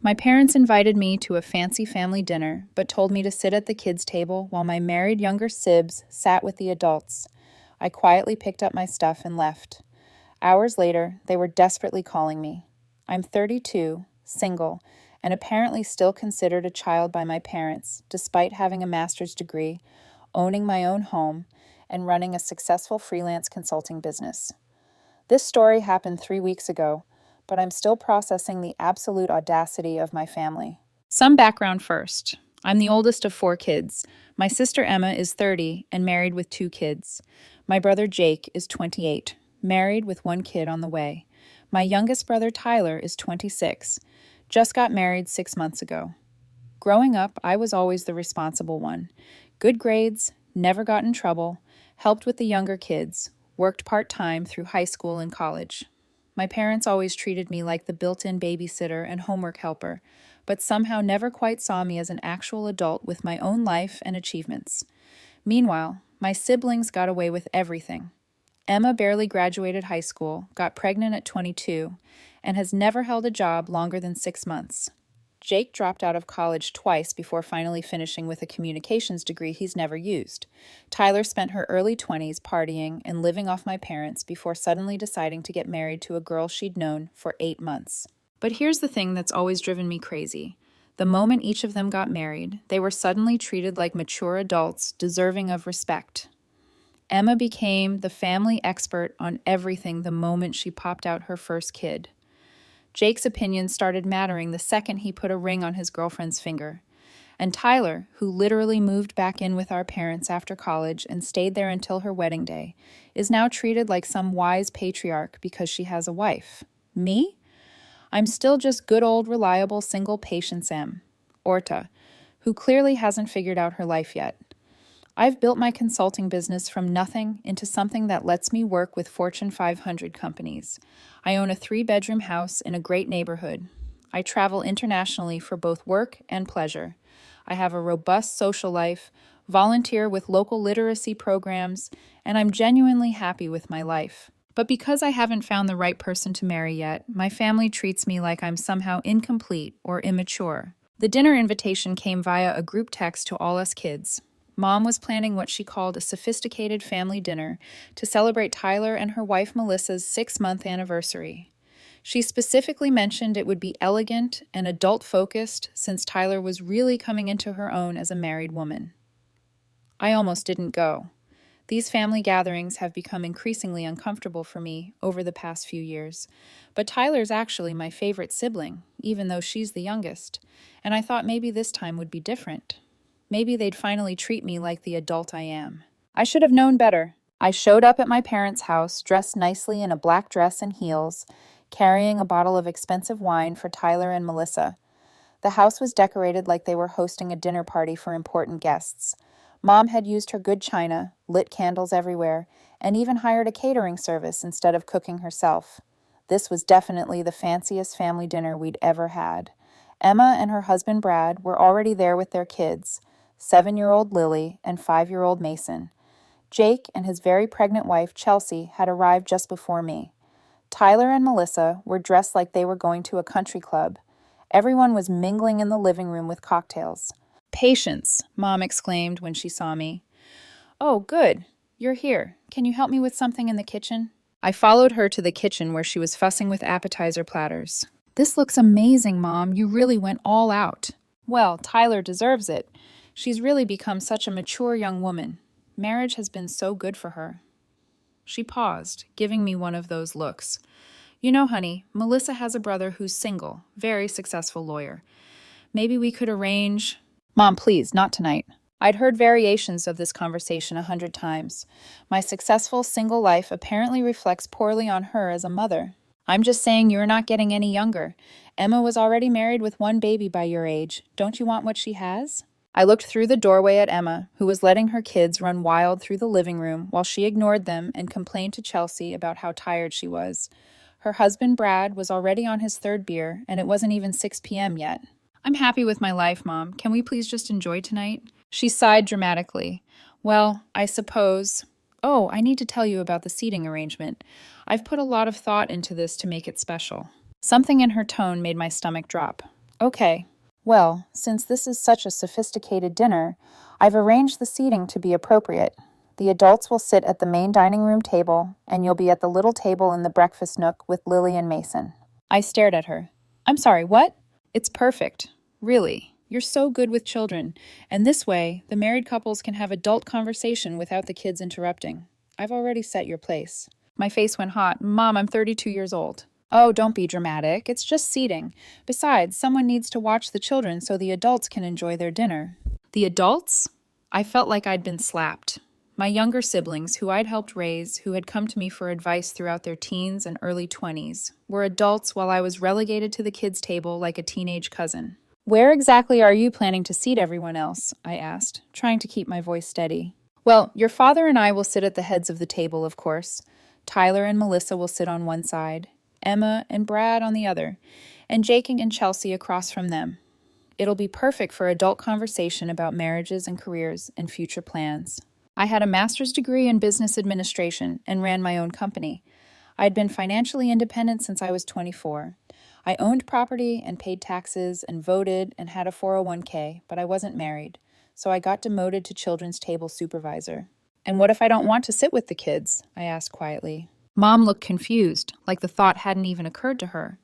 My parents invited me to a fancy family dinner, but told me to sit at the kids' table while my married younger sibs sat with the adults. I quietly picked up my stuff and left. Hours later, they were desperately calling me. I'm 32, single, and apparently still considered a child by my parents, despite having a master's degree, owning my own home, and running a successful freelance consulting business. This story happened 3 weeks ago, but I'm still processing the absolute audacity of my family. Some background first. I'm the oldest of 4 kids. My sister Emma is 30 and married with 2 kids. My brother Jake is 28, married with 1 kid on the way. My youngest brother Tyler is 26, just got married 6 months ago. Growing up, I was always the responsible one. Good grades, never got in trouble, helped with the younger kids, worked part-time through high school and college. My parents always treated me like the built-in babysitter and homework helper, but somehow never quite saw me as an actual adult with my own life and achievements. Meanwhile, my siblings got away with everything. Emma barely graduated high school, got pregnant at 22, and has never held a job longer than 6 months. Jake dropped out of college twice before finally finishing with a communications degree he's never used. Tyler spent her early 20s partying and living off my parents before suddenly deciding to get married to a girl she'd known for 8 months. But here's the thing that's always driven me crazy. The moment each of them got married, they were suddenly treated like mature adults deserving of respect. Emma became the family expert on everything the moment she popped out her first kid. Jake's opinion started mattering the second he put a ring on his girlfriend's finger. And Tyler, who literally moved back in with our parents after college and stayed there until her wedding day, is now treated like some wise patriarch because she has a wife. Me? I'm still just good old reliable single Patience M, Orta, who clearly hasn't figured out her life yet. I've built my consulting business from nothing into something that lets me work with Fortune 500 companies. I own a 3-bedroom house in a great neighborhood. I travel internationally for both work and pleasure. I have a robust social life, volunteer with local literacy programs, and I'm genuinely happy with my life. But because I haven't found the right person to marry yet, my family treats me like I'm somehow incomplete or immature. The dinner invitation came via a group text to all us kids. Mom was planning what she called a sophisticated family dinner to celebrate Tyler and her wife Melissa's 6-month anniversary. She specifically mentioned it would be elegant and adult-focused since Tyler was really coming into her own as a married woman. I almost didn't go. These family gatherings have become increasingly uncomfortable for me over the past few years, but Tyler's actually my favorite sibling, even though she's the youngest, and I thought maybe this time would be different. Maybe they'd finally treat me like the adult I am. I should have known better. I showed up at my parents' house dressed nicely in a black dress and heels, carrying a bottle of expensive wine for Tyler and Melissa. The house was decorated like they were hosting a dinner party for important guests. Mom had used her good china, lit candles everywhere, and even hired a catering service instead of cooking herself. This was definitely the fanciest family dinner we'd ever had. Emma and her husband Brad were already there with their kids, 7-year-old Lily and 5-year-old Mason. Jake and his very pregnant wife, Chelsea, had arrived just before me. Tyler and Melissa were dressed like they were going to a country club. Everyone was mingling in the living room with cocktails. "Patience," Mom exclaimed when she saw me. "Oh, good. You're here. Can you help me with something in the kitchen?" I followed her to the kitchen where she was fussing with appetizer platters. "This looks amazing, Mom. You really went all out." "Well, Tyler deserves it. She's really become such a mature young woman. Marriage has been so good for her." She paused, giving me one of those looks. "You know, honey, Melissa has a brother who's single, very successful lawyer. Maybe we could arrange—" "Mom, please, not tonight." I'd heard variations of this conversation 100 times. My successful single life apparently reflects poorly on her as a mother. "I'm just saying you're not getting any younger. Emma was already married with 1 baby by your age. Don't you want what she has?" I looked through the doorway at Emma, who was letting her kids run wild through the living room while she ignored them and complained to Chelsea about how tired she was. Her husband, Brad, was already on his 3rd beer, and it wasn't even 6 p.m. yet. "I'm happy with my life, Mom. Can we please just enjoy tonight?" She sighed dramatically. "Well, I suppose—" "Oh, I need to tell you about the seating arrangement. I've put a lot of thought into this to make it special." Something in her tone made my stomach drop. Okay. Well, since this is such a sophisticated dinner, I've arranged the seating to be appropriate. The adults will sit at the main dining room table, and you'll be at the little table in the breakfast nook with Lily and Mason. I stared at her. I'm sorry, what? It's perfect. Really. You're so good with children, and this way, the married couples can have adult conversation without the kids interrupting. I've already set your place. My face went hot. Mom, I'm 32 years old. Oh, don't be dramatic. It's just seating. Besides, someone needs to watch the children so the adults can enjoy their dinner. The adults? I felt like I'd been slapped. My younger siblings, who I'd helped raise, who had come to me for advice throughout their teens and early 20s, were adults while I was relegated to the kids' table like a teenage cousin. Where exactly are you planning to seat everyone else? I asked, trying to keep my voice steady. Well, your father and I will sit at the heads of the table, of course. Tyler and Melissa will sit on one side, Emma and Brad on the other, and Jake and Chelsea across from them. It'll be perfect for adult conversation about marriages and careers and future plans. I had a master's degree in business administration and ran my own company. I'd been financially independent since I was 24. I owned property and paid taxes and voted and had a 401k, but I wasn't married, so I got demoted to children's table supervisor. And what if I don't want to sit with the kids? I asked quietly. Mom looked confused, like the thought hadn't even occurred to her.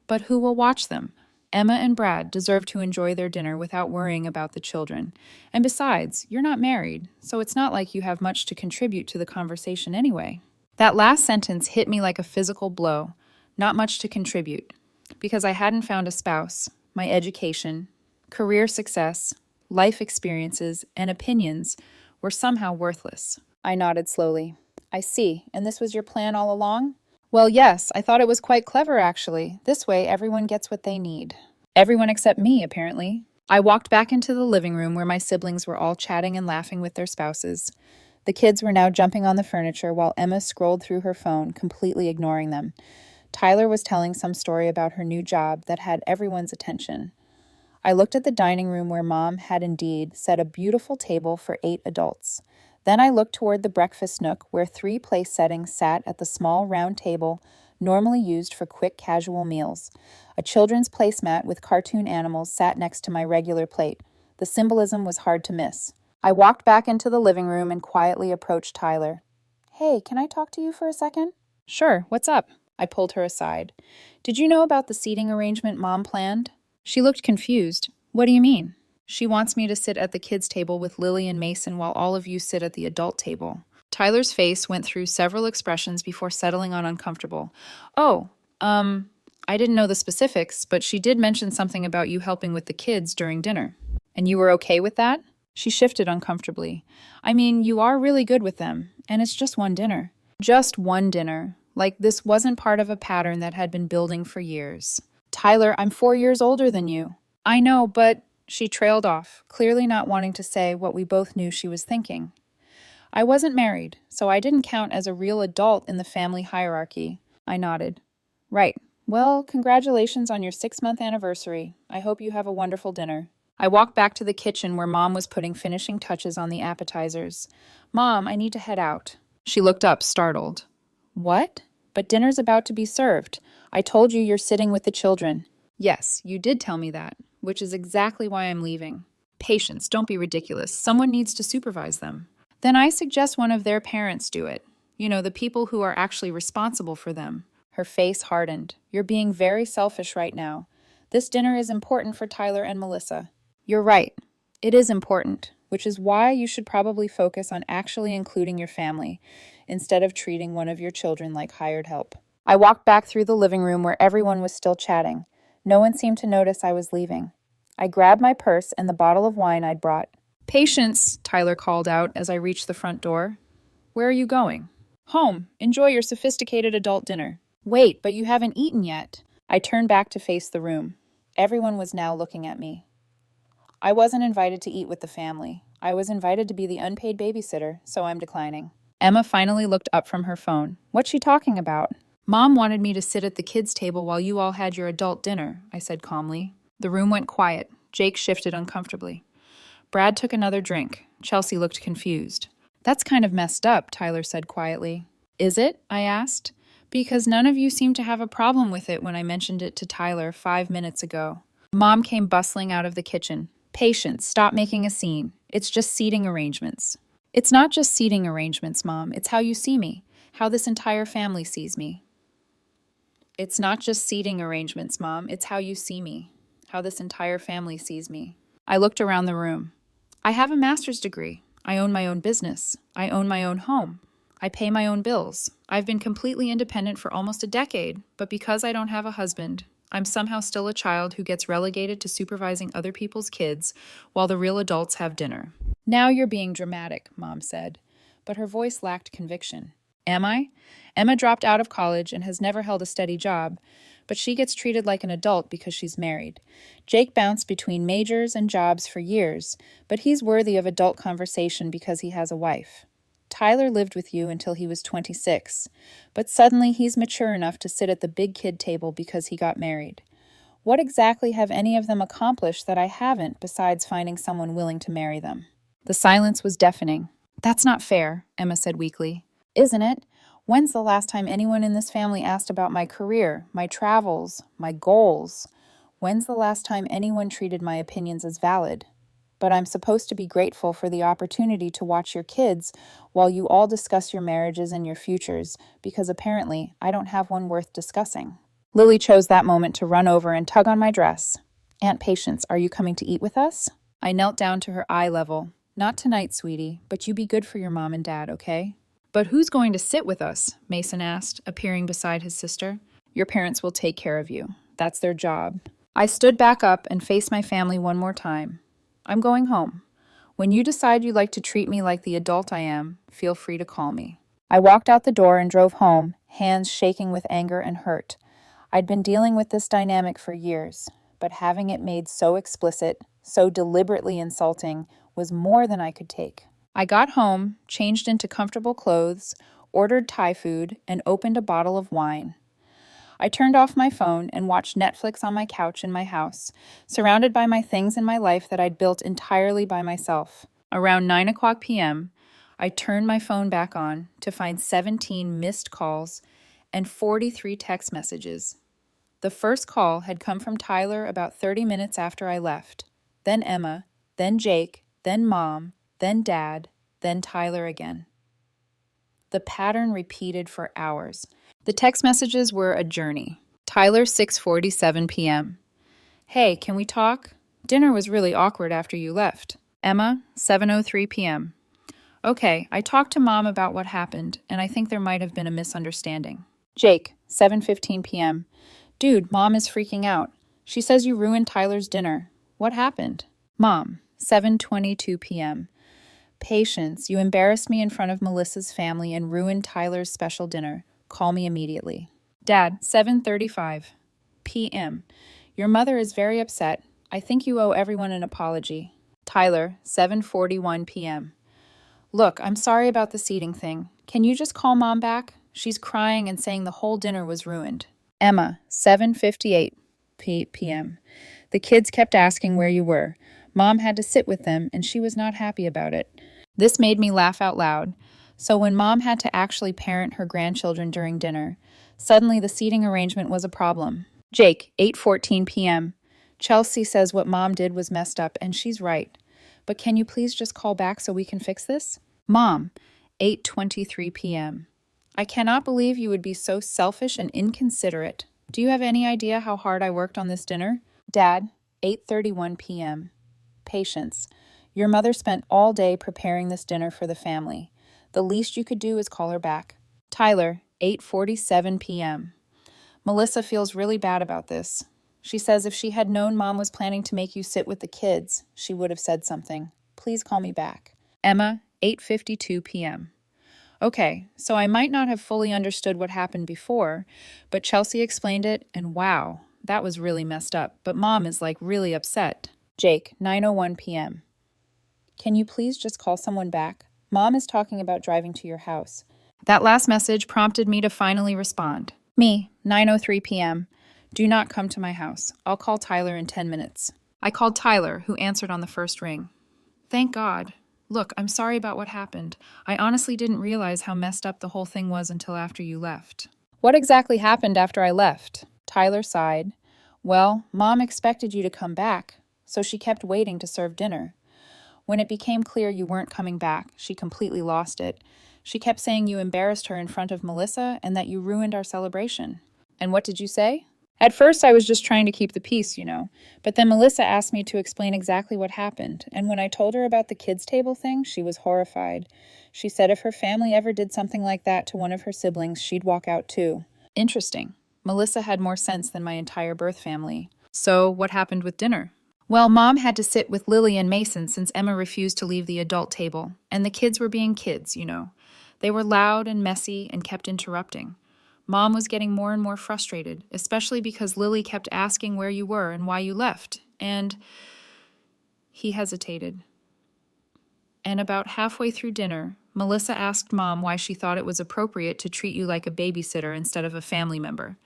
But who will watch them? Emma and Brad deserve to enjoy their dinner without worrying about the children. And besides, you're not married, so it's not like you have much to contribute to the conversation anyway. That last sentence hit me like a physical blow. Not much to contribute. Because I hadn't found a spouse, my education, career success, life experiences, and opinions were somehow worthless. I nodded slowly. I see. And this was your plan all along? Well, yes, I thought it was quite clever, actually. This way, everyone gets what they need. Everyone except me, apparently. I walked back into the living room where my siblings were all chatting and laughing with their spouses. The kids were now jumping on the furniture while Emma scrolled through her phone, completely ignoring them. Tyler was telling some story about her new job that had everyone's attention. I looked at the dining room where Mom had indeed set a beautiful table for 8 adults. Then I looked toward the breakfast nook where 3 place settings sat at the small round table normally used for quick casual meals. A children's placemat with cartoon animals sat next to my regular plate. The symbolism was hard to miss. I walked back into the living room and quietly approached Tyler. Hey, can I talk to you for a second? Sure, what's up? I pulled her aside. Did you know about the seating arrangement Mom planned? She looked confused. What do you mean? She wants me to sit at the kids' table with Lily and Mason while all of you sit at the adult table. Tyler's face went through several expressions before settling on uncomfortable. Oh, I didn't know the specifics, but she did mention something about you helping with the kids during dinner. And you were okay with that? She shifted uncomfortably. I mean, you are really good with them, and it's just one dinner. Just one dinner. Like this wasn't part of a pattern that had been building for years. Tyler, I'm 4 years older than you. I know, but... She trailed off, clearly not wanting to say what we both knew she was thinking. I wasn't married, so I didn't count as a real adult in the family hierarchy. I nodded. Right. Well, congratulations on your 6-month anniversary. I hope you have a wonderful dinner. I walked back to the kitchen where Mom was putting finishing touches on the appetizers. Mom, I need to head out. She looked up, startled. What? But dinner's about to be served. I told you you're sitting with the children. Yes, you did tell me that, which is exactly why I'm leaving. Patience, don't be ridiculous. Someone needs to supervise them. Then I suggest one of their parents do it. You know, the people who are actually responsible for them. Her face hardened. You're being very selfish right now. This dinner is important for Tyler and Melissa. You're right. It is important, which is why you should probably focus on actually including your family, instead of treating one of your children like hired help. I walked back through the living room where everyone was still chatting. No one seemed to notice I was leaving. I grabbed my purse and the bottle of wine I'd brought. Patience, Tyler called out as I reached the front door. Where are you going? Home. Enjoy your sophisticated adult dinner. Wait, but you haven't eaten yet. I turned back to face the room. Everyone was now looking at me. I wasn't invited to eat with the family. I was invited to be the unpaid babysitter, so I'm declining. Emma finally looked up from her phone. What's she talking about? Mom wanted me to sit at the kids' table while you all had your adult dinner, I said calmly. The room went quiet. Jake shifted uncomfortably. Brad took another drink. Chelsea looked confused. That's kind of messed up, Tyler said quietly. Is it? I asked. Because none of you seemed to have a problem with it when I mentioned it to Tyler 5 minutes ago. Mom came bustling out of the kitchen. Patience, stop making a scene. It's just seating arrangements. It's not just seating arrangements, Mom. It's how you see me, how this entire family sees me. It's not just seating arrangements, Mom. It's how you see me, how this entire family sees me. I looked around the room. I have a master's degree. I own my own business. I own my own home. I pay my own bills. I've been completely independent for almost a decade, but because I don't have a husband, I'm somehow still a child who gets relegated to supervising other people's kids while the real adults have dinner. Now you're being dramatic, Mom said, but her voice lacked conviction. Am I? Emma dropped out of college and has never held a steady job, but she gets treated like an adult because she's married. Jake bounced between majors and jobs for years, but he's worthy of adult conversation because he has a wife. Tyler lived with you until he was 26, but suddenly he's mature enough to sit at the big kid table because he got married. What exactly have any of them accomplished that I haven't besides finding someone willing to marry them? The silence was deafening. That's not fair, Emma said weakly. Isn't it? When's the last time anyone in this family asked about my career, my travels, my goals? When's the last time anyone treated my opinions as valid? But I'm supposed to be grateful for the opportunity to watch your kids while you all discuss your marriages and your futures, because apparently I don't have one worth discussing. Lily chose that moment to run over and tug on my dress. Aunt Patience, are you coming to eat with us? I knelt down to her eye level. Not tonight, sweetie, but you be good for your mom and dad, okay? But who's going to sit with us? Mason asked, appearing beside his sister. Your parents will take care of you. That's their job. I stood back up and faced my family one more time. I'm going home. When you decide you'd like to treat me like the adult I am, feel free to call me. I walked out the door and drove home, hands shaking with anger and hurt. I'd been dealing with this dynamic for years, but having it made so explicit, so deliberately insulting, was more than I could take. I got home, changed into comfortable clothes, ordered Thai food, and opened a bottle of wine. I turned off my phone and watched Netflix on my couch in my house, surrounded by my things in my life that I'd built entirely by myself. Around 9 p.m., I turned my phone back on to find 17 missed calls and 43 text messages. The first call had come from Tyler about 30 minutes after I left, then Emma, then Jake, then Mom, then Dad, then Tyler again. The pattern repeated for hours. The text messages were a journey. Tyler, 6:47 p.m. Hey, can we talk? Dinner was really awkward after you left. Emma, 7:03 p.m. Okay, I talked to Mom about what happened, and I think there might have been a misunderstanding. Jake, 7:15 p.m. Dude, Mom is freaking out. She says you ruined Tyler's dinner. What happened? Mom, 7:22 p.m. Patience, you embarrassed me in front of Melissa's family and ruined Tyler's special dinner. Call me immediately. Dad, 7:35 p.m. Your mother is very upset. I think you owe everyone an apology. Tyler, 7:41 p.m. Look, I'm sorry about the seating thing. Can you just call Mom back? She's crying and saying the whole dinner was ruined. Emma, 7:58 p.m. The kids kept asking where you were. Mom had to sit with them, and she was not happy about it. This made me laugh out loud. So when Mom had to actually parent her grandchildren during dinner, suddenly the seating arrangement was a problem. Jake, 8:14 p.m. Chelsea says what Mom did was messed up, and she's right. But can you please just call back so we can fix this? Mom, 8:23 p.m. I cannot believe you would be so selfish and inconsiderate. Do you have any idea how hard I worked on this dinner? Dad, 8:31 p.m. Patience. Your mother spent all day preparing this dinner for the family. The least you could do is call her back. Tyler, 8:47 p.m. Melissa feels really bad about this. She says if she had known Mom was planning to make you sit with the kids, she would have said something. Please call me back. Emma, 8:52 p.m. Okay, so I might not have fully understood what happened before, but Chelsea explained it, and wow, that was really messed up. But Mom is like really upset. Jake, 9:01 p.m. Can you please just call someone back? Mom is talking about driving to your house. That last message prompted me to finally respond. Me, 9:03 p.m. Do not come to my house. I'll call Tyler in 10 minutes. I called Tyler, who answered on the first ring. Thank God. Look, I'm sorry about what happened. I honestly didn't realize how messed up the whole thing was until after you left. What exactly happened after I left? Tyler sighed. Well, Mom expected you to come back, so she kept waiting to serve dinner. When it became clear you weren't coming back, she completely lost it. She kept saying you embarrassed her in front of Melissa and that you ruined our celebration. And what did you say? At first, I was just trying to keep the peace, but then Melissa asked me to explain exactly what happened, and when I told her about the kids' table thing, she was horrified. She said if her family ever did something like that to one of her siblings, she'd walk out too. Interesting. Melissa had more sense than my entire birth family. So, what happened with dinner? Well, Mom had to sit with Lily and Mason since Emma refused to leave the adult table, and the kids were being kids. They were loud and messy and kept interrupting. Mom was getting more and more frustrated, especially because Lily kept asking where you were and why you left, and he hesitated. And about halfway through dinner, Melissa asked Mom why she thought it was appropriate to treat you like a babysitter instead of a family member.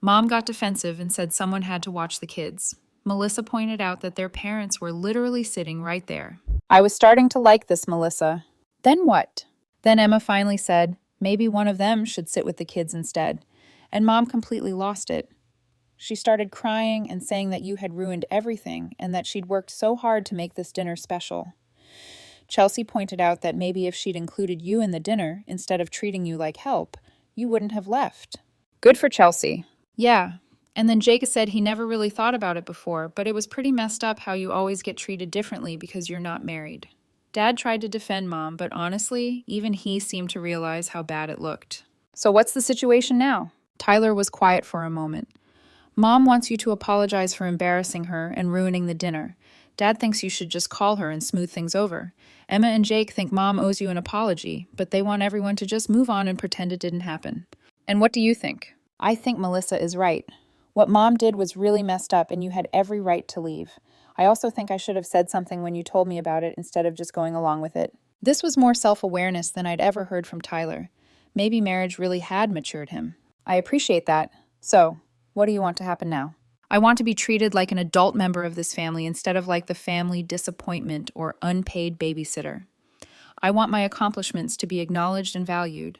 Mom got defensive and said someone had to watch the kids. Melissa pointed out that their parents were literally sitting right there. I was starting to like this, Melissa. Then what? Then Emma finally said, maybe one of them should sit with the kids instead. And Mom completely lost it. She started crying and saying that you had ruined everything and that she'd worked so hard to make this dinner special. Chelsea pointed out that maybe if she'd included you in the dinner instead of treating you like help, you wouldn't have left. Good for Chelsea. Yeah. And then Jake said he never really thought about it before, but it was pretty messed up how you always get treated differently because you're not married. Dad tried to defend Mom, but honestly, even he seemed to realize how bad it looked. So what's the situation now? Tyler was quiet for a moment. Mom wants you to apologize for embarrassing her and ruining the dinner. Dad thinks you should just call her and smooth things over. Emma and Jake think Mom owes you an apology, but they want everyone to just move on and pretend it didn't happen. And what do you think? I think Melissa is right. What Mom did was really messed up and you had every right to leave. I also think I should have said something when you told me about it instead of just going along with it. This was more self-awareness than I'd ever heard from Tyler. Maybe marriage really had matured him. I appreciate that. So, what do you want to happen now? I want to be treated like an adult member of this family instead of like the family disappointment or unpaid babysitter. I want my accomplishments to be acknowledged and valued.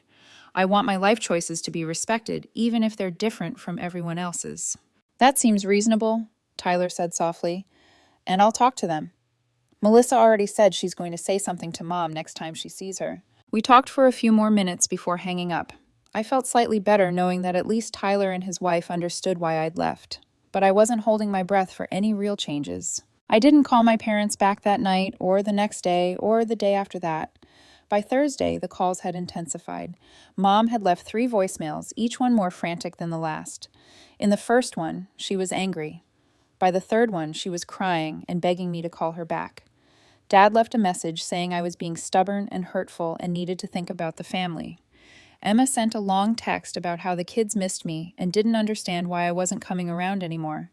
I want my life choices to be respected, even if they're different from everyone else's. That seems reasonable, Tyler said softly, and I'll talk to them. Melissa already said she's going to say something to Mom next time she sees her. We talked for a few more minutes before hanging up. I felt slightly better knowing that at least Tyler and his wife understood why I'd left, but I wasn't holding my breath for any real changes. I didn't call my parents back that night, or the next day, or the day after that. By Thursday, the calls had intensified. Mom had left 3 voicemails, each one more frantic than the last. In the first one, she was angry. By the third one, she was crying and begging me to call her back. Dad left a message saying I was being stubborn and hurtful and needed to think about the family. Emma sent a long text about how the kids missed me and didn't understand why I wasn't coming around anymore.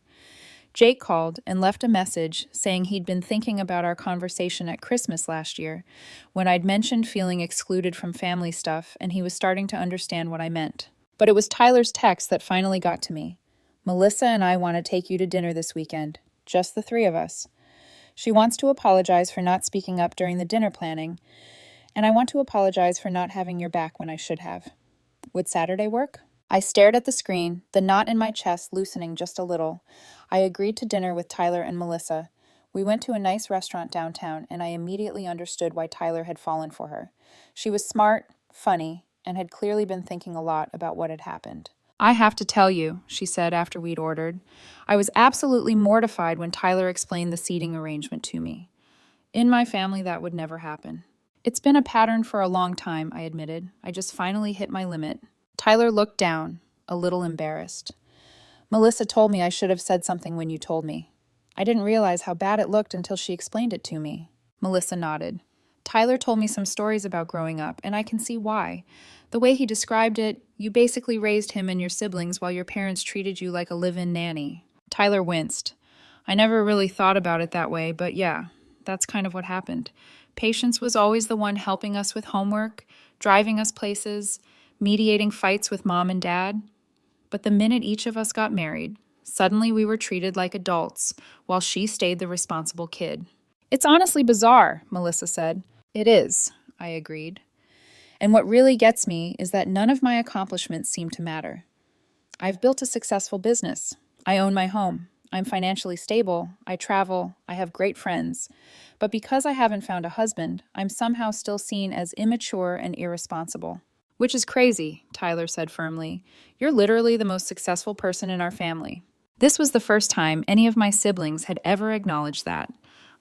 Jake called and left a message saying he'd been thinking about our conversation at Christmas last year, when I'd mentioned feeling excluded from family stuff, and he was starting to understand what I meant. But it was Tyler's text that finally got to me. Melissa and I want to take you to dinner this weekend. Just the 3 of us. She wants to apologize for not speaking up during the dinner planning, and I want to apologize for not having your back when I should have. Would Saturday work? I stared at the screen, the knot in my chest loosening just a little. I agreed to dinner with Tyler and Melissa. We went to a nice restaurant downtown, and I immediately understood why Tyler had fallen for her. She was smart, funny, and had clearly been thinking a lot about what had happened. I have to tell you, she said after we'd ordered. I was absolutely mortified when Tyler explained the seating arrangement to me. In my family, that would never happen. It's been a pattern for a long time, I admitted. I just finally hit my limit. Tyler looked down, a little embarrassed. Melissa told me I should have said something when you told me. I didn't realize how bad it looked until she explained it to me. Melissa nodded. Tyler told me some stories about growing up, and I can see why. The way he described it, you basically raised him and your siblings while your parents treated you like a live-in nanny. Tyler winced. I never really thought about it that way, but yeah, that's kind of what happened. Patience was always the one helping us with homework, driving us places, mediating fights with Mom and Dad. But the minute each of us got married, suddenly we were treated like adults, while she stayed the responsible kid. It's honestly bizarre, Melissa said. It is, I agreed. And what really gets me is that none of my accomplishments seem to matter. I've built a successful business. I own my home. I'm financially stable. I travel. I have great friends. But because I haven't found a husband, I'm somehow still seen as immature and irresponsible. Which is crazy, Tyler said firmly. You're literally the most successful person in our family. This was the first time any of my siblings had ever acknowledged that.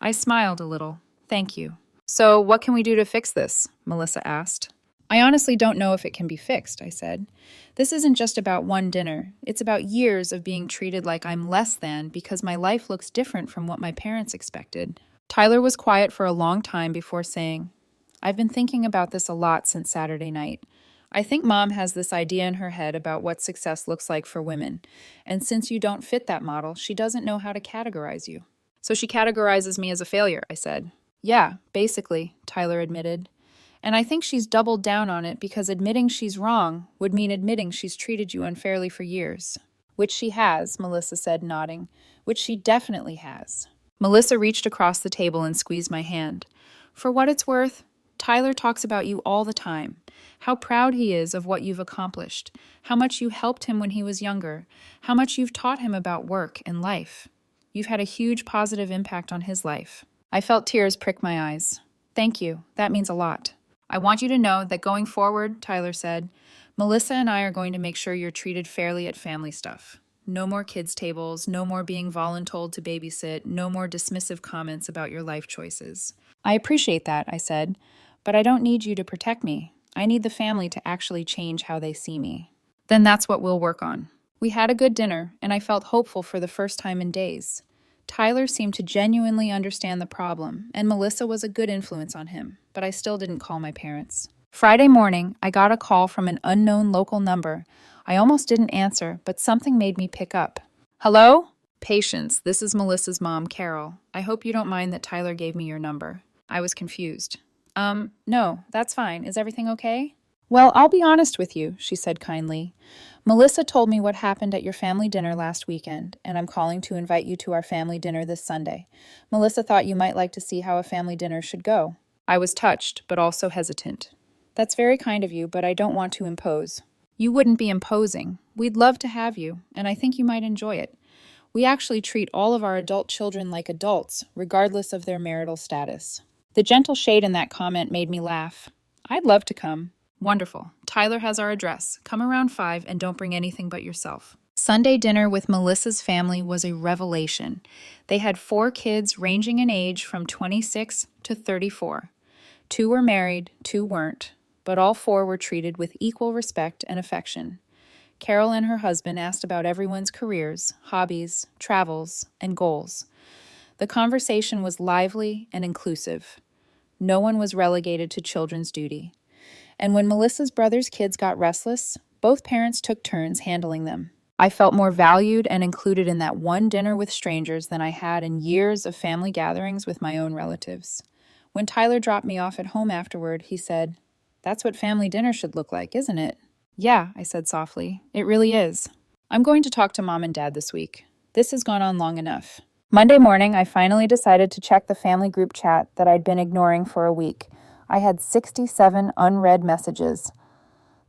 I smiled a little. Thank you. So, what can we do to fix this? Melissa asked. I honestly don't know if it can be fixed, I said. This isn't just about one dinner. It's about years of being treated like I'm less than because my life looks different from what my parents expected. Tyler was quiet for a long time before saying, I've been thinking about this a lot since Saturday night. I think Mom has this idea in her head about what success looks like for women, and since you don't fit that model, she doesn't know how to categorize you. So she categorizes me as a failure, I said. Yeah, basically, Tyler admitted. And I think she's doubled down on it because admitting she's wrong would mean admitting she's treated you unfairly for years. Which she has, Melissa said, nodding. Which she definitely has. Melissa reached across the table and squeezed my hand. For what it's worth, Tyler talks about you all the time. How proud he is of what you've accomplished. How much you helped him when he was younger. How much you've taught him about work and life. You've had a huge positive impact on his life. I felt tears prick my eyes. Thank you. That means a lot. I want you to know that going forward, Tyler said, Melissa and I are going to make sure you're treated fairly at family stuff. No more kids' tables, no more being voluntold to babysit, no more dismissive comments about your life choices. I appreciate that, I said, but I don't need you to protect me. I need the family to actually change how they see me. Then that's what we'll work on. We had a good dinner, and I felt hopeful for the first time in days. Tyler seemed to genuinely understand the problem, and Melissa was a good influence on him, but I still didn't call my parents. Friday morning, I got a call from an unknown local number. I almost didn't answer, but something made me pick up. Hello? Patience, this is Melissa's mom, Carol. I hope you don't mind that Tyler gave me your number. I was confused. No, that's fine. Is everything okay? Well, I'll be honest with you, she said kindly. Melissa told me what happened at your family dinner last weekend, and I'm calling to invite you to our family dinner this Sunday. Melissa thought you might like to see how a family dinner should go. I was touched, but also hesitant. That's very kind of you, but I don't want to impose. You wouldn't be imposing. We'd love to have you, and I think you might enjoy it. We actually treat all of our adult children like adults, regardless of their marital status. The gentle shade in that comment made me laugh. I'd love to come. Wonderful. Tyler has our address. Come around 5 and don't bring anything but yourself. Sunday dinner with Melissa's family was a revelation. They had 4 kids ranging in age from 26 to 34. 2 were married, 2 weren't, but all 4 were treated with equal respect and affection. Carol and her husband asked about everyone's careers, hobbies, travels, and goals. The conversation was lively and inclusive. No one was relegated to children's duty. And when Melissa's brother's kids got restless, both parents took turns handling them. I felt more valued and included in that one dinner with strangers than I had in years of family gatherings with my own relatives. When Tyler dropped me off at home afterward, he said, That's what family dinner should look like, isn't it? Yeah, I said softly. It really is. I'm going to talk to Mom and Dad this week. This has gone on long enough. Monday morning, I finally decided to check the family group chat that I'd been ignoring for a week. I had 67 unread messages.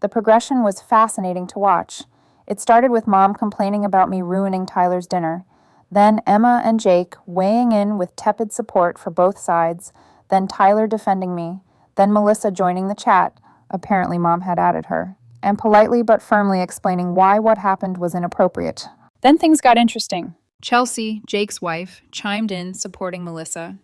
The progression was fascinating to watch. It started with Mom complaining about me ruining Tyler's dinner, then Emma and Jake weighing in with tepid support for both sides, then Tyler defending me, then Melissa joining the chat, apparently Mom had added her, and politely but firmly explaining why what happened was inappropriate. Then things got interesting. Chelsea, Jake's wife, chimed in supporting Melissa.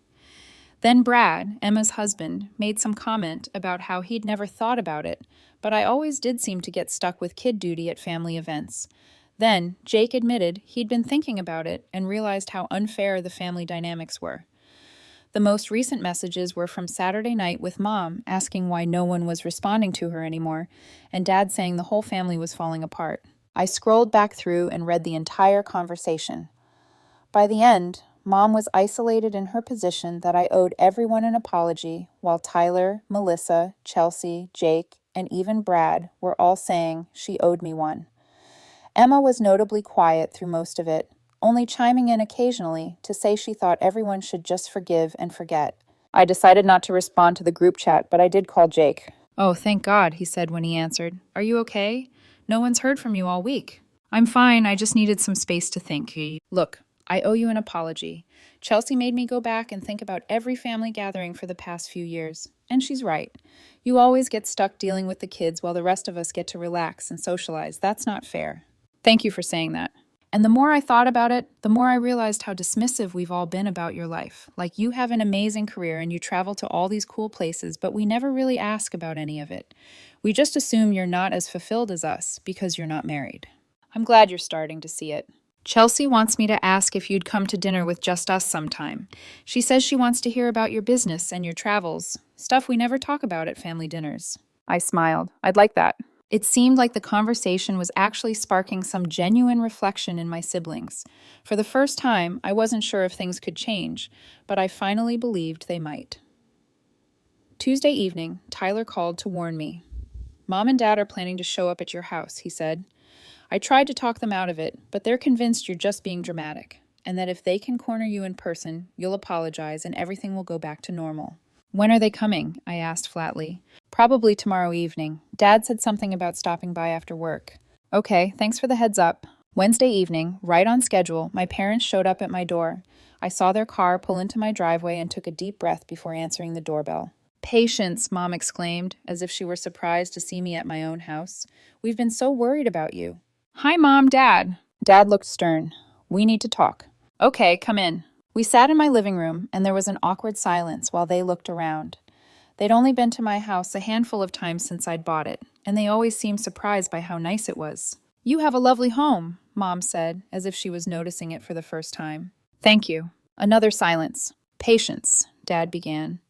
Then Brad, Emma's husband, made some comment about how he'd never thought about it, but I always did seem to get stuck with kid duty at family events. Then Jake admitted he'd been thinking about it and realized how unfair the family dynamics were. The most recent messages were from Saturday night with Mom asking why no one was responding to her anymore, and Dad saying the whole family was falling apart. I scrolled back through and read the entire conversation. By the end, Mom was isolated in her position that I owed everyone an apology, while Tyler, Melissa, Chelsea, Jake, and even Brad were all saying she owed me one. Emma was notably quiet through most of it, only chiming in occasionally to say she thought everyone should just forgive and forget. I decided not to respond to the group chat, but I did call Jake. Oh, thank God, he said when he answered. Are you okay? No one's heard from you all week. I'm fine, I just needed some space to think. Look, I owe you an apology. Chelsea made me go back and think about every family gathering for the past few years. And she's right. You always get stuck dealing with the kids while the rest of us get to relax and socialize. That's not fair. Thank you for saying that. And the more I thought about it, the more I realized how dismissive we've all been about your life. Like, you have an amazing career and you travel to all these cool places, but we never really ask about any of it. We just assume you're not as fulfilled as us because you're not married. I'm glad you're starting to see it. Chelsea wants me to ask if you'd come to dinner with just us sometime. She says she wants to hear about your business and your travels, stuff we never talk about at family dinners. I smiled. I'd like that. It seemed like the conversation was actually sparking some genuine reflection in my siblings. For the first time, I wasn't sure if things could change, but I finally believed they might. Tuesday evening, Tyler called to warn me. Mom and Dad are planning to show up at your house, he said. I tried to talk them out of it, but they're convinced you're just being dramatic, and that if they can corner you in person, you'll apologize and everything will go back to normal. When are they coming? I asked flatly. Probably tomorrow evening. Dad said something about stopping by after work. Okay, thanks for the heads up. Wednesday evening, right on schedule, my parents showed up at my door. I saw their car pull into my driveway and took a deep breath before answering the doorbell. Patience, Mom exclaimed, as if she were surprised to see me at my own house. We've been so worried about you. Hi, Mom, Dad. Dad looked stern. We need to talk. Okay, come in. We sat in my living room, and there was an awkward silence while they looked around. They'd only been to my house a handful of times since I'd bought it, and they always seemed surprised by how nice it was. You have a lovely home, Mom said, as if she was noticing it for the first time. Thank you. Another silence. Patience, Dad began.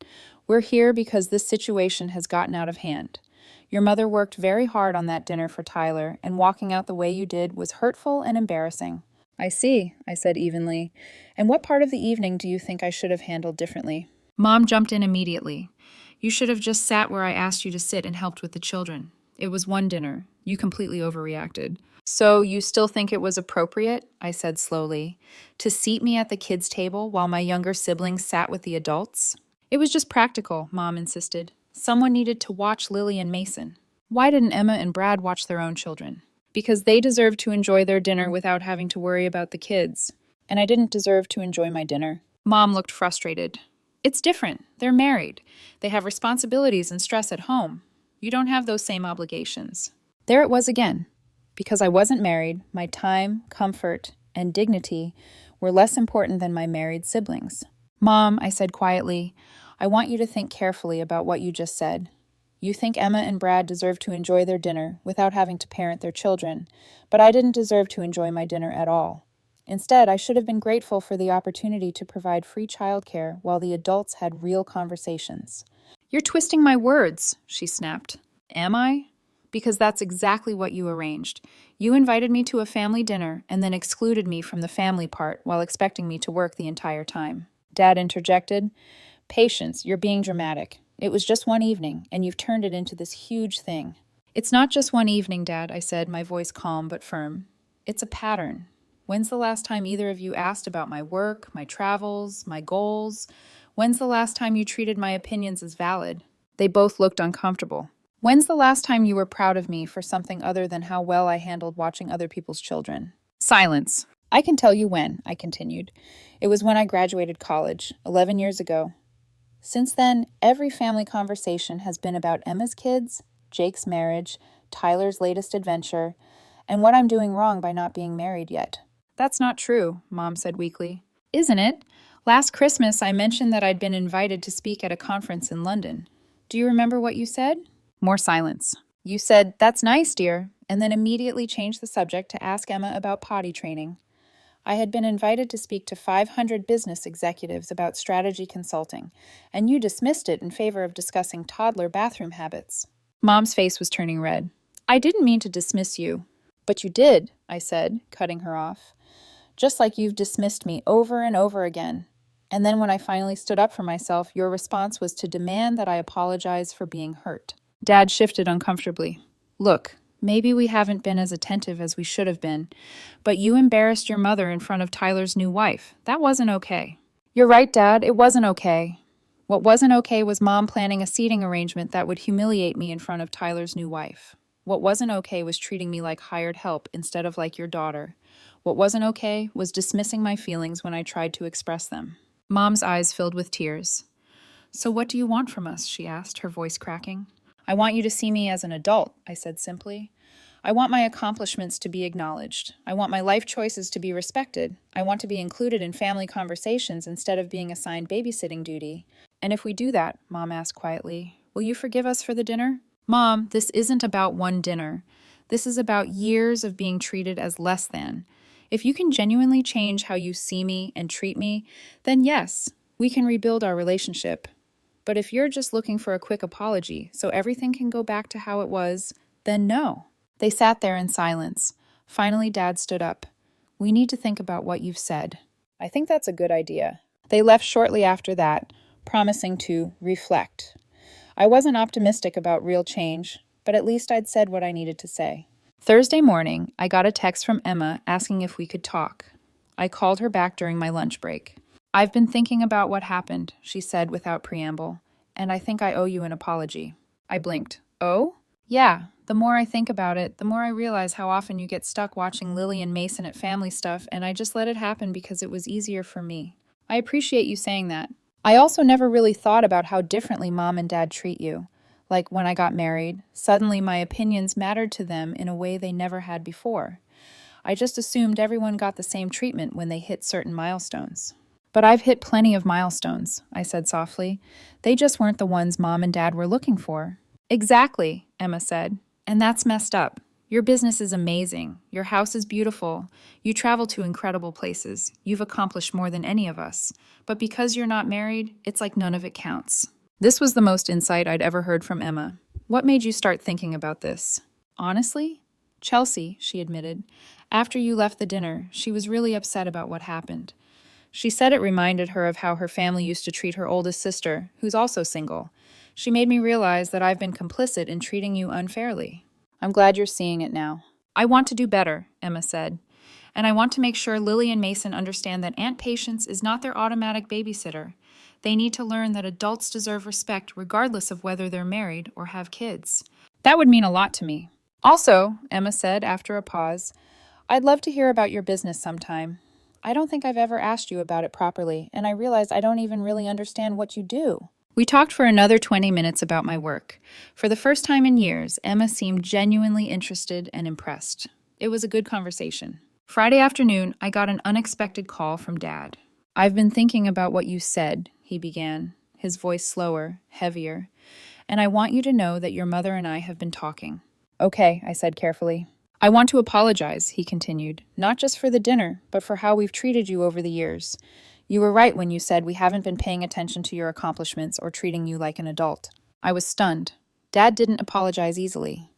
We're here because this situation has gotten out of hand. Your mother worked very hard on that dinner for Tyler, and walking out the way you did was hurtful and embarrassing. I see, I said evenly. And what part of the evening do you think I should have handled differently? Mom jumped in immediately. You should have just sat where I asked you to sit and helped with the children. It was one dinner. You completely overreacted. So you still think it was appropriate, I said slowly, to seat me at the kids' table while my younger siblings sat with the adults? It was just practical, Mom insisted. Someone needed to watch Lily and Mason. Why didn't Emma and Brad watch their own children? Because they deserved to enjoy their dinner without having to worry about the kids. And I didn't deserve to enjoy my dinner. Mom looked frustrated. It's different. They're married. They have responsibilities and stress at home. You don't have those same obligations. There it was again. Because I wasn't married, my time, comfort, and dignity were less important than my married siblings. Mom, I said quietly, I want you to think carefully about what you just said. You think Emma and Brad deserve to enjoy their dinner without having to parent their children, but I didn't deserve to enjoy my dinner at all. Instead, I should have been grateful for the opportunity to provide free childcare while the adults had real conversations. You're twisting my words, she snapped. Am I? Because that's exactly what you arranged. You invited me to a family dinner and then excluded me from the family part while expecting me to work the entire time. Dad interjected. Patience, you're being dramatic. It was just one evening, and you've turned it into this huge thing. It's not just one evening, Dad, I said, my voice calm but firm. It's a pattern. When's the last time either of you asked about my work, my travels, my goals? When's the last time you treated my opinions as valid? They both looked uncomfortable. When's the last time you were proud of me for something other than how well I handled watching other people's children? Silence. I can tell you when, I continued. It was when I graduated college, 11 years ago. Since then, every family conversation has been about Emma's kids, Jake's marriage, Tyler's latest adventure, and what I'm doing wrong by not being married yet. That's not true, Mom said weakly. Isn't it? Last Christmas, I mentioned that I'd been invited to speak at a conference in London. Do you remember what you said? More silence. You said, that's nice, dear, and then immediately changed the subject to ask Emma about potty training. I had been invited to speak to 500 business executives about strategy consulting, and you dismissed it in favor of discussing toddler bathroom habits. Mom's face was turning red. I didn't mean to dismiss you. But you did, I said, cutting her off. Just like you've dismissed me over and over again. And then when I finally stood up for myself, your response was to demand that I apologize for being hurt. Dad shifted uncomfortably. Look, maybe we haven't been as attentive as we should have been, but you embarrassed your mother in front of Tyler's new wife. That wasn't okay. You're right, Dad, it wasn't okay. What wasn't okay was Mom planning a seating arrangement that would humiliate me in front of Tyler's new wife. What wasn't okay was treating me like hired help instead of like your daughter. What wasn't okay was dismissing my feelings when I tried to express them. Mom's eyes filled with tears. So what do you want from us? She asked, her voice cracking. I want you to see me as an adult, I said simply. I want my accomplishments to be acknowledged. I want my life choices to be respected. I want to be included in family conversations instead of being assigned babysitting duty. And if we do that, Mom asked quietly, will you forgive us for the dinner? Mom, this isn't about one dinner. This is about years of being treated as less than. If you can genuinely change how you see me and treat me, then yes, we can rebuild our relationship. But if you're just looking for a quick apology so everything can go back to how it was, then no. They sat there in silence. Finally, Dad stood up. We need to think about what you've said. I think that's a good idea. They left shortly after that, promising to reflect. I wasn't optimistic about real change, but at least I'd said what I needed to say. Thursday morning, I got a text from Emma asking if we could talk. I called her back during my lunch break. I've been thinking about what happened, she said without preamble, and I think I owe you an apology. I blinked. Oh? Yeah, the more I think about it, the more I realize how often you get stuck watching Lily and Mason at family stuff, and I just let it happen because it was easier for me. I appreciate you saying that. I also never really thought about how differently Mom and Dad treat you. Like when I got married, suddenly my opinions mattered to them in a way they never had before. I just assumed everyone got the same treatment when they hit certain milestones. But I've hit plenty of milestones, I said softly. They just weren't the ones Mom and Dad were looking for. Exactly, Emma said. And that's messed up. Your business is amazing. Your house is beautiful. You travel to incredible places. You've accomplished more than any of us. But because you're not married, it's like none of it counts. This was the most insight I'd ever heard from Emma. What made you start thinking about this? Honestly? Chelsea, she admitted. After you left the dinner, she was really upset about what happened. She said it reminded her of how her family used to treat her oldest sister, who's also single. She made me realize that I've been complicit in treating you unfairly. I'm glad you're seeing it now. I want to do better, Emma said. And I want to make sure Lily and Mason understand that Aunt Patience is not their automatic babysitter. They need to learn that adults deserve respect regardless of whether they're married or have kids. That would mean a lot to me. Also, Emma said after a pause, I'd love to hear about your business sometime. I don't think I've ever asked you about it properly, and I realize I don't even really understand what you do. We talked for another 20 minutes about my work. For the first time in years, Emma seemed genuinely interested and impressed. It was a good conversation. Friday afternoon, I got an unexpected call from Dad. I've been thinking about what you said, he began, his voice slower, heavier, and I want you to know that your mother and I have been talking. Okay, I said carefully. I want to apologize, he continued, not just for the dinner, but for how we've treated you over the years. You were right when you said we haven't been paying attention to your accomplishments or treating you like an adult. I was stunned. Dad didn't apologize easily.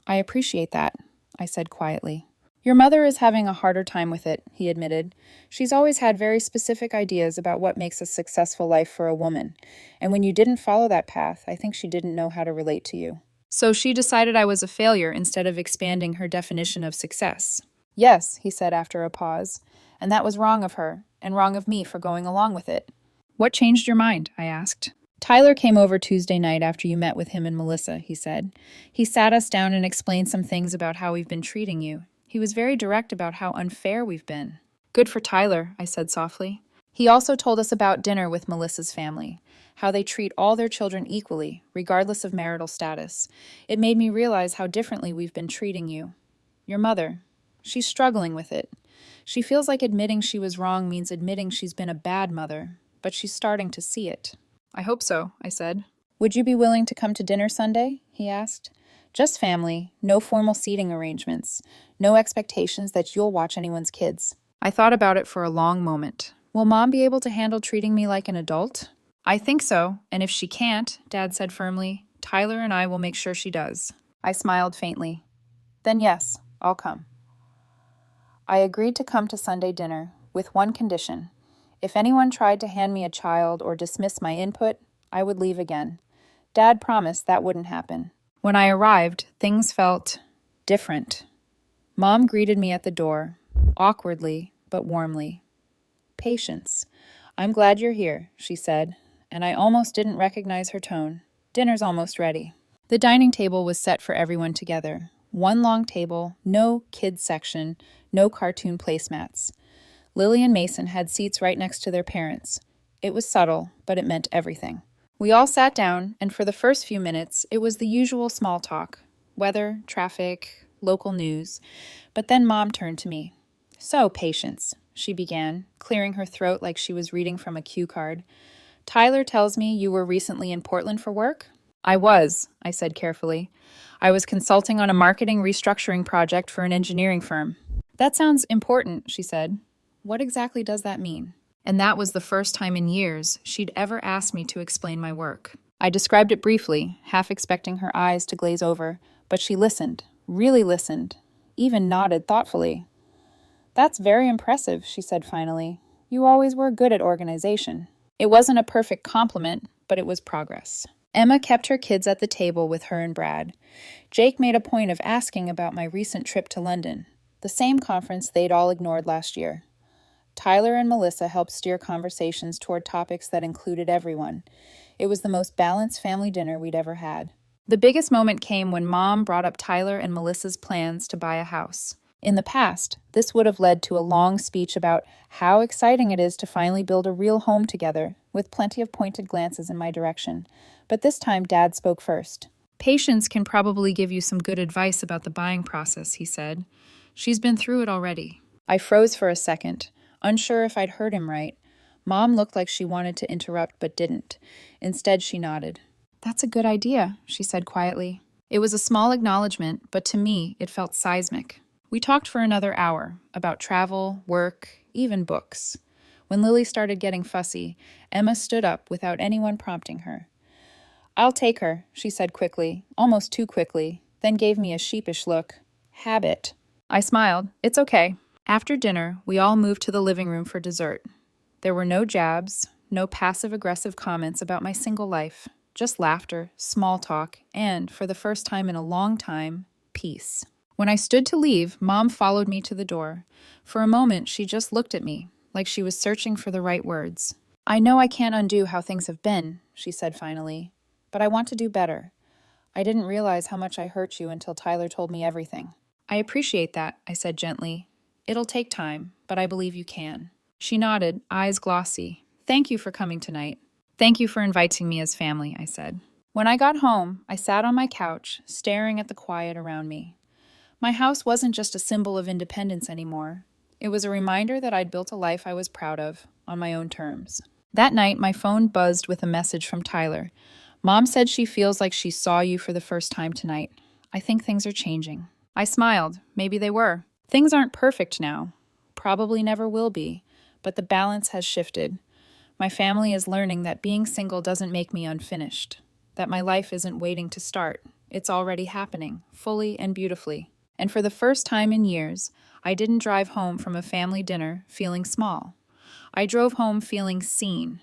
I appreciate that, I said quietly. Your mother is having a harder time with it, he admitted. She's always had very specific ideas about what makes a successful life for a woman, and when you didn't follow that path, I think she didn't know how to relate to you. So she decided I was a failure instead of expanding her definition of success. Yes, he said after a pause, and that was wrong of her, and wrong of me for going along with it. What changed your mind? I asked. Tyler came over Tuesday night after you met with him and Melissa, he said. He sat us down and explained some things about how we've been treating you. He was very direct about how unfair we've been. Good for Tyler, I said softly. He also told us about dinner with Melissa's family, how they treat all their children equally, regardless of marital status. It made me realize how differently we've been treating you. Your mother, she's struggling with it. She feels like admitting she was wrong means admitting she's been a bad mother, but she's starting to see it. I hope so, I said. Would you be willing to come to dinner Sunday? He asked. Just family, no formal seating arrangements, no expectations that you'll watch anyone's kids. I thought about it for a long moment. Will Mom be able to handle treating me like an adult? I think so, and if she can't, Dad said firmly, Tyler and I will make sure she does. I smiled faintly. Then yes, I'll come. I agreed to come to Sunday dinner, with one condition. If anyone tried to hand me a child or dismiss my input, I would leave again. Dad promised that wouldn't happen. When I arrived, things felt different. Mom greeted me at the door, awkwardly but warmly. Patience. I'm glad you're here, she said, and I almost didn't recognize her tone. Dinner's almost ready. The dining table was set for everyone together. One long table, no kids section, no cartoon placemats. Lily and Mason had seats right next to their parents. It was subtle, but it meant everything. We all sat down, and for the first few minutes, it was the usual small talk. Weather, traffic, local news. But then Mom turned to me. "So, Patience," she began, clearing her throat like she was reading from a cue card. "Tyler tells me you were recently in Portland for work?" "I was," I said carefully. "I was consulting on a marketing restructuring project for an engineering firm." "That sounds important," she said. "What exactly does that mean?" And that was the first time in years she'd ever asked me to explain my work. I described it briefly, half expecting her eyes to glaze over, but she listened, really listened, even nodded thoughtfully. "That's very impressive," she said finally. "You always were good at organization." It wasn't a perfect compliment, but it was progress. Emma kept her kids at the table with her and Brad. Jake made a point of asking about my recent trip to London, the same conference they'd all ignored last year. Tyler and Melissa helped steer conversations toward topics that included everyone. It was the most balanced family dinner we'd ever had. The biggest moment came when Mom brought up Tyler and Melissa's plans to buy a house. In the past, this would have led to a long speech about how exciting it is to finally build a real home together, with plenty of pointed glances in my direction. But this time, Dad spoke first. "Patience can probably give you some good advice about the buying process," he said. "She's been through it already." I froze for a second, unsure if I'd heard him right. Mom looked like she wanted to interrupt but didn't. Instead, she nodded. "That's a good idea," she said quietly. It was a small acknowledgement, but to me, it felt seismic. We talked for another hour, about travel, work, even books. When Lily started getting fussy, Emma stood up without anyone prompting her. "I'll take her," she said quickly, almost too quickly, then gave me a sheepish look. "Habit." I smiled. "It's okay." After dinner, we all moved to the living room for dessert. There were no jabs, no passive-aggressive comments about my single life, just laughter, small talk, and, for the first time in a long time, peace. When I stood to leave, Mom followed me to the door. For a moment, she just looked at me, like she was searching for the right words. "I know I can't undo how things have been," she said finally, "but I want to do better. I didn't realize how much I hurt you until Tyler told me everything." "I appreciate that," I said gently. "It'll take time, but I believe you can." She nodded, eyes glossy. "Thank you for coming tonight." "Thank you for inviting me as family," I said. When I got home, I sat on my couch, staring at the quiet around me. My house wasn't just a symbol of independence anymore. It was a reminder that I'd built a life I was proud of, on my own terms. That night, my phone buzzed with a message from Tyler. "Mom said she feels like she saw you for the first time tonight. I think things are changing." I smiled. Maybe they were. Things aren't perfect now. Probably never will be. But the balance has shifted. My family is learning that being single doesn't make me unfinished. That my life isn't waiting to start. It's already happening, fully and beautifully. And for the first time in years, I didn't drive home from a family dinner feeling small. I drove home feeling seen,